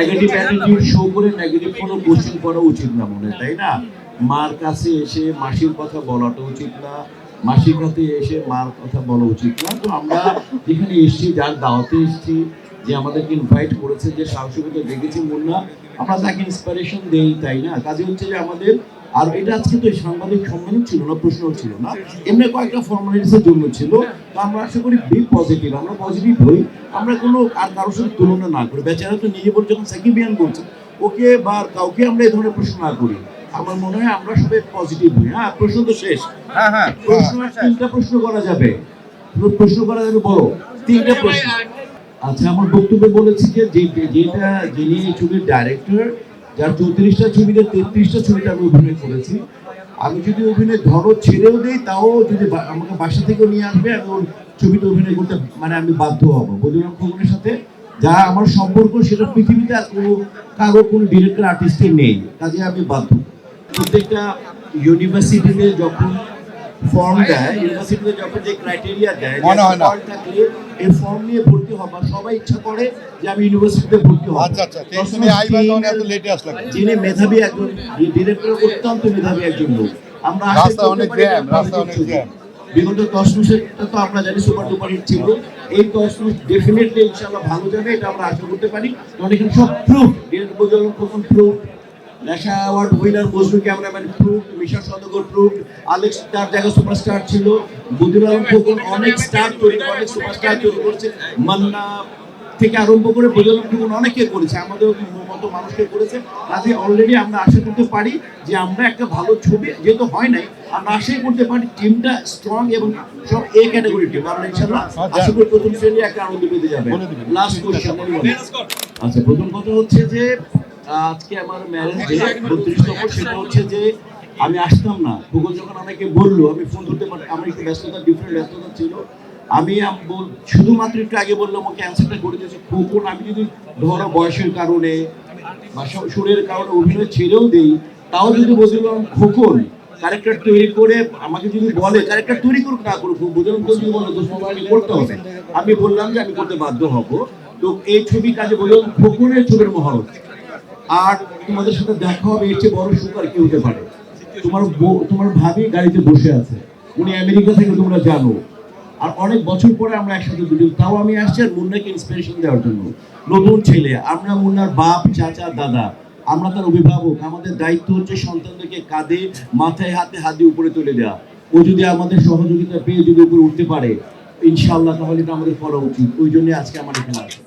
Negative attitude show করে negative কোনো question করা উচিত না মনে, তাই না? মার কাছে এসে মাসির কথা বলাটা উচিত না, মাসির কাছে এসে মার কথা বলা উচিত না। তো আমরা যেখানে এসেছি, যার দাওয়াতে এসেছি, যে আমাদেরকে ইনভাইট করেছে, যে সাহসিকতা দেখেছি মুন্না, আমরা তাকে ইন্সপিরেশন দেই, তাই না? কাজে হচ্ছে যে আমাদের, আর এটা আজকে তো সাংবাদিক সম্মেলন ছিল না, প্রশ্ন ছিল না, এমনি কয়েকটা ফর্মালিটিসের জন্য ছিল। তো আমরা আশা করি বি পজিটিভ, আমরা পজিটিভ হই, আমরা কোনো আর কারোর সাথে তুলনা না করি। বেচারা তো নিজে বলছে, যখন সাকিব ইয়ান বলছে, ওকে বা কাউকে আমরা এই ধরনের প্রশ্ন না করি। আমার মনে হয় আমরা সবাই পজিটিভ হই। হ্যাঁ, প্রশ্ন তো শেষ। প্রশ্ন তিনটা প্রশ্ন করা যাবে, প্রশ্ন করা যাবে বড় তিনটা প্রশ্ন। আচ্ছা, আমার বক্তব্যে বলেছি যে যেটা যিনি ছবির ডাইরেক্টর, যার 34টা ছবিতে 33টা ছবিতে আমি অভিনয় করেছি, আমি যদি অভিনয় ধরো ছেড়েও দেই, তাও যদি আমাকে বাসা থেকে নিয়ে আসবে, আমি ওর ছবিতে অভিনয় করতে মানে আমি বাধ্য হবো। বদিরাম খোকনের সাথে যা আমার সম্পর্ক, সেটা পৃথিবীতে আর কারো কোনো ডিরেক্টর আর্টিস্টের নেই, কাজে আমি বাধ্য। প্রত্যেকটা ইউনিভার্সিটিতে যখন ফর্ম দেয়, ইউনিভার্সিটিতে যখন যে ক্রাইটেরিয়া দেয়, ফর্ম থাকলে এই ফর্ম নিয়ে ভর্তি হবার সবাই ইচ্ছা করে যে আমি ইউনিভার্সিটিতে ভর্তি হব। যিনি মেধাবী একজন ডিরেক্টর, অত্যন্ত মেধাবী একজন লোক, আমরা বিগত 10 মাসেরটা তো আমরা জানি সুপার ডুপার হিট ছিল। এই 10 মাস ডেফিনেটলি ইনশাআল্লাহ ভালো যাবে, এটা আমরা আশা করতে পারি। কারণ এখানে সব proof, director Badiram Khokon proof, ন্যাশা award winner Majnu cameraman proof, Misha Sawdagar proof, Alex তার জায়গা সুপারস্টার ছিল, বদিরাম খোকন অনেক স্টার তৈরি, অনেক সুপারস্টার তৈরি করছে, মান্না থেকে আরম্ভ করে বদিরাম খোকন অনেকে করেছে, আমাদের মতো মানুষকে করেছে। কাজে অলরেডি আমরা আশা করতে পারি যে আমরা একটা ভালো ছবি, যেহেতু হয় নাই, আমরা আশাই করতে পারি টিমটা স্ট্রং এবং সব এ ক্যাটাগরি টিম। আমরা ইনশাআল্লাহ আশা করি প্রথম শ্রেণী একটা আনন্দ পেতে যাবে। Last question. আচ্ছা, প্রথম কথা হচ্ছে যে আজকে আমার ম্যারেজ ডে 32তম, সেটা হচ্ছে যে আমি আসতাম না। খোকন যখন আমাকে বললো, আমি ফোন ধরতে পারি, আমার একটু ব্যস্ততা, ডিফারেন্ট ব্যস্ততা ছিল। আমি শুধুমাত্র একটু আগে বললাম, ওকে অ্যান্সারটা করে দিয়েছে। খোকন আমি যদি ধরো বয়সের কারণে বা সুরের কারণে অভিনয় ছেড়েও দেই, তাও যদি বলছিলাম খোকন ক্যারেক্টার তৈরি করে আমাকে যদি বলে, ক্যারেক্টার তৈরি করুক না করুক, বুঝলাম তো যদি বলে করতে হবে, আমি বললাম যে আমি করতে বাধ্য হব। তো এই ছবি কাজে বললাম খোকনের ছবির মহরত। আর তোমাদের সাথে দেখা হবে, এর চেয়ে বড় সুখ আর কি হতে পারে? তোমার ভাবি গাড়িতে বসে আছে, উনি আমেরিকা থেকে, তোমরা জানো। আর অনেক বছর পরে আমরা একসাথে দুজন, তাও আমি আসছি আর মুন্নাকে ইন্সপিরেশন দেওয়ার জন্য। নতুন ছেলে, আমরা মুন্নার বাপ, চাচা, দাদা, আমরা তার অভিভাবক। আমাদের দায়িত্ব হচ্ছে সন্তানদেরকে কাঁধে, মাথায়, হাতে হাত দিয়ে উপরে তুলে দেওয়া। ও যদি আমাদের সহযোগিতা পেয়ে যদি উপরে উঠতে পারে ইনশাআল্লাহ, তাহলে এটা আমাদের করা উচিত। ওই জন্য আজকে আমার এখানে আছে।